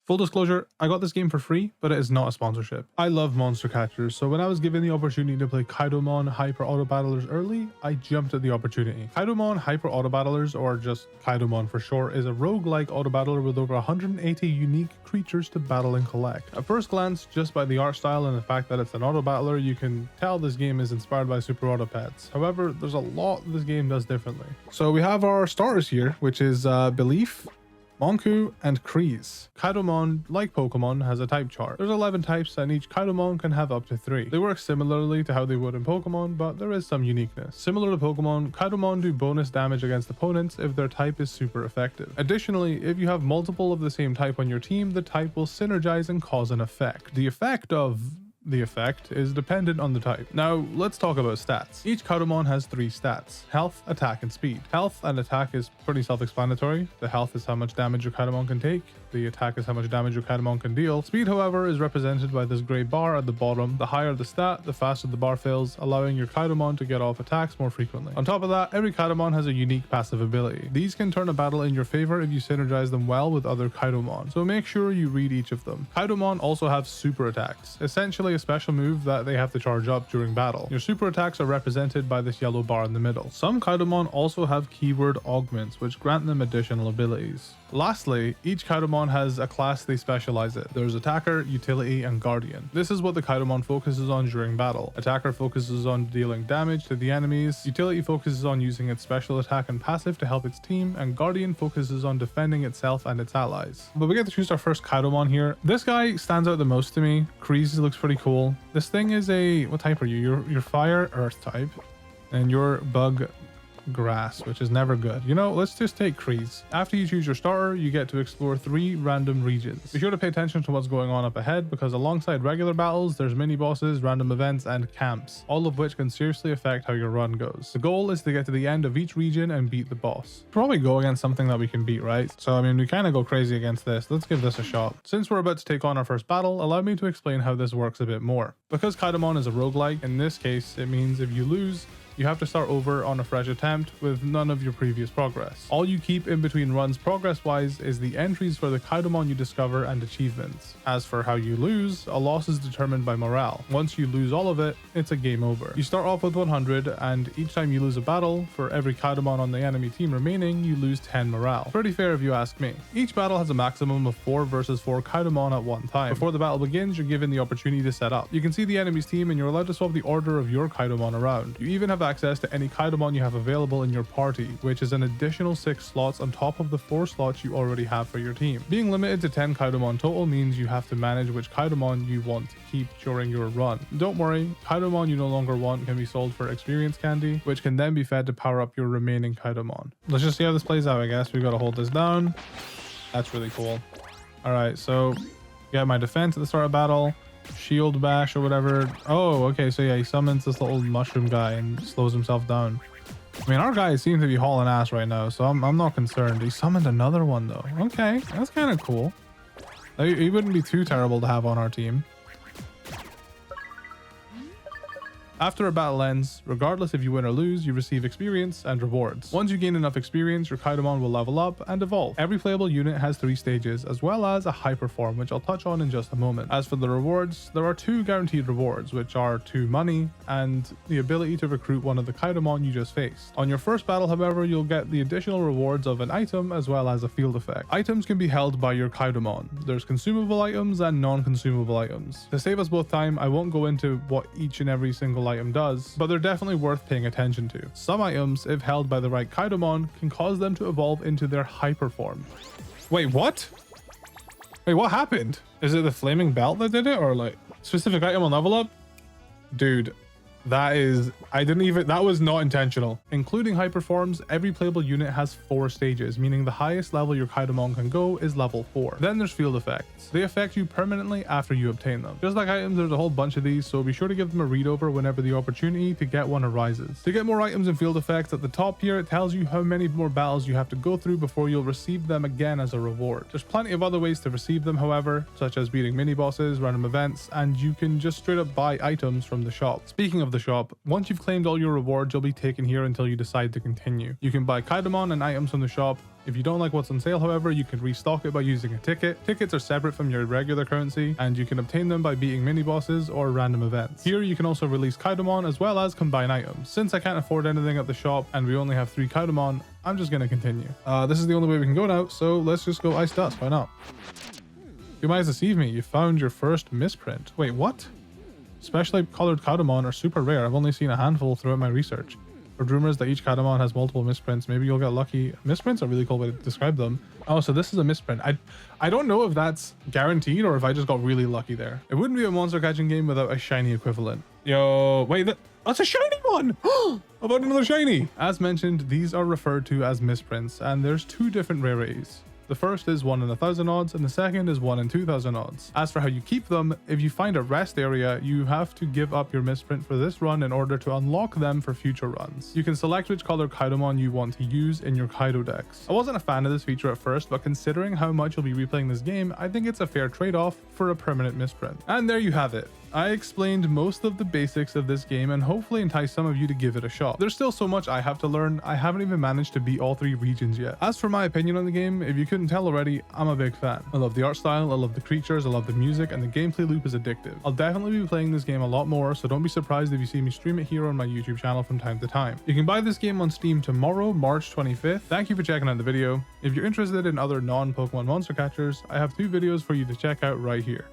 Full disclosure, I got this game for free, but it is not a sponsorship. I love monster catchers, so when I was given the opportunity to play Kadomon Hyper Auto Battlers early, I jumped at the opportunity. Kadomon Hyper Auto Battlers, or just Kadomon for short, is a roguelike auto battler with over 180 unique creatures to battle and collect. At first glance, just by the art style and the fact that it's an auto battler, you can tell this game is inspired by Super Auto Pets. However, there's a lot this game does differently. So we have our starters here, which is Belief, Monku, and Kreese. Kadomon, like Pokemon, has a type chart. There's 11 types and each Kadomon can have up to 3. They work similarly to how they would in Pokemon, but there is some uniqueness. Similar to Pokemon, Kadomon do bonus damage against opponents if their type is super effective. Additionally, if you have multiple of the same type on your team, the type will synergize and cause an effect. The effect is dependent on the type. Now, let's talk about stats. Each Kadomon has 3 stats: health, attack, and speed. Health and attack is pretty self-explanatory. The health is how much damage your Kadomon can take. The attack is how much damage your Kadomon can deal. Speed, however, is represented by this gray bar at the bottom. The higher the stat, the faster the bar fills, allowing your Kadomon to get off attacks more frequently. On top of that, every Kadomon has a unique passive ability. These can turn a battle in your favor if you synergize them well with other Kadomon, so make sure you read each of them. Kadomon also have super attacks, essentially a special move that they have to charge up during battle. Your super attacks are represented by this yellow bar in the middle. Some Kadomon also have keyword augments, which grant them additional abilities. Lastly, each Kadomon has a class they specialize in. There's Attacker, Utility, and Guardian. This is what the Kadomon focuses on during battle. Attacker focuses on dealing damage to the enemies, Utility focuses on using its special attack and passive to help its team, and Guardian focuses on defending itself and its allies. But we get to choose our first Kadomon here. This guy stands out the most to me. Kreese looks pretty cool. This thing is a... what type are you? You're fire, earth type, and you're bug, grass, which is never good. You know, let's just take Kreese. After you choose your starter, you get to explore 3 random regions. Be sure to pay attention to what's going on up ahead, because alongside regular battles, there's mini bosses, random events, and camps, all of which can seriously affect how your run goes. The goal is to get to the end of each region and beat the boss. Probably go against something that we can beat, right? So I mean, we kind of go crazy against this. Let's give this a shot. Since we're about to take on our first battle, allow me to explain how this works a bit more. Because Kadomon is a roguelike, in this case, it means if you lose, you have to start over on a fresh attempt with none of your previous progress. All you keep in between runs progress-wise is the entries for the Kadomon you discover and achievements. As for how you lose, a loss is determined by morale. Once you lose all of it, it's a game over. You start off with 100, and each time you lose a battle, for every Kadomon on the enemy team remaining, you lose 10 morale. Pretty fair if you ask me. Each battle has a maximum of 4 versus 4 Kadomon at one time. Before the battle begins, you're given the opportunity to set up. You can see the enemy's team and you're allowed to swap the order of your Kadomon around. You even have access to any Kadomon you have available in your party, which is an additional 6 slots on top of the 4 slots you already have for your team. Being limited to 10 Kadomon total means you have to manage which Kadomon you want to keep during your run. Don't worry, Kadomon you no longer want can be sold for experience candy, which can then be fed to power up your remaining Kadomon. Let's just see how this plays out, I guess. We gotta hold this down. That's really cool. Alright, so get my defense at the start of battle. Shield bash or whatever. Oh, okay, so yeah, he summons this little mushroom guy and slows himself down. I mean, our guy seems to be hauling ass right now, so I'm not concerned. He summoned another one though. Okay, that's kind of cool. He wouldn't be too terrible to have on our team. After a battle ends, regardless if you win or lose, you receive experience and rewards. Once you gain enough experience, your Kadomon will level up and evolve. Every playable unit has 3 stages, as well as a hyper form, which I'll touch on in just a moment. As for the rewards, there are 2 guaranteed rewards, which are 2 money and the ability to recruit one of the Kadomon you just faced. On your first battle, however, you'll get the additional rewards of an item as well as a field effect. Items can be held by your Kadomon. There's consumable items and non-consumable items. To save us both time, I won't go into what each and every single item does, but they're definitely worth paying attention to. Some items, if held by the right Kadomon, can cause them to evolve into their hyper form. Wait, what? Wait, what happened? Is it the flaming belt that did it, or like specific item on level up? Dude, that is... that was not intentional. Including hyperforms, every playable unit has 4 stages, meaning the highest level your Kadomon can go is level 4. Then there's field effects. They affect you permanently after you obtain them. Just like items, there's a whole bunch of these, so be sure to give them a read over whenever the opportunity to get one arises. To get more items and field effects, at the top here it tells you how many more battles you have to go through before you'll receive them again as a reward. There's plenty of other ways to receive them, however, such as beating mini bosses, random events, and you can just straight up buy items from the shop. Speaking of the shop. Once you've claimed all your rewards, you'll be taken here until you decide to continue. You can buy Kadomon and items from the shop. If you don't like what's on sale, however, you can restock it by using a ticket. Tickets are separate from your regular currency, and you can obtain them by beating mini bosses or random events. Here you can also release Kadomon as well as combine items. Since I can't afford anything at the shop and we only have 3 Kadomon, I'm just gonna continue. This is the only way we can go now, so let's just go ice dust, why not? You might deceive me, you found your first misprint. Wait, what? Specially colored Kadomon are super rare. I've only seen a handful throughout my research. Heard rumors that each Kadomon has multiple misprints. Maybe you'll get lucky. Misprints are really cool way to describe them. Oh, so this is a misprint. I don't know if that's guaranteed or if I just got really lucky there. It wouldn't be a monster catching game without a shiny equivalent. Yo, wait, that's a shiny one! How about another shiny? As mentioned, these are referred to as misprints, and there's 2 different rarities. The first is 1 in 1,000 odds, and the second is 1 in 2,000 odds. As for how you keep them, if you find a rest area, you have to give up your misprint for this run in order to unlock them for future runs. You can select which color Kadomon you want to use in your Kaido decks. I wasn't a fan of this feature at first, but considering how much you'll be replaying this game, I think it's a fair trade-off for a permanent misprint. And there you have it. I explained most of the basics of this game and hopefully entice some of you to give it a shot. There's still so much I have to learn. I haven't even managed to beat all 3 regions yet. As for my opinion on the game, if you couldn't tell already, I'm a big fan. I love the art style, I love the creatures, I love the music, and the gameplay loop is addictive. I'll definitely be playing this game a lot more, so don't be surprised if you see me stream it here on my YouTube channel from time to time. You can buy this game on Steam tomorrow, March 25th. Thank you for checking out the video. If you're interested in other non-Pokemon monster catchers, I have 2 videos for you to check out right here.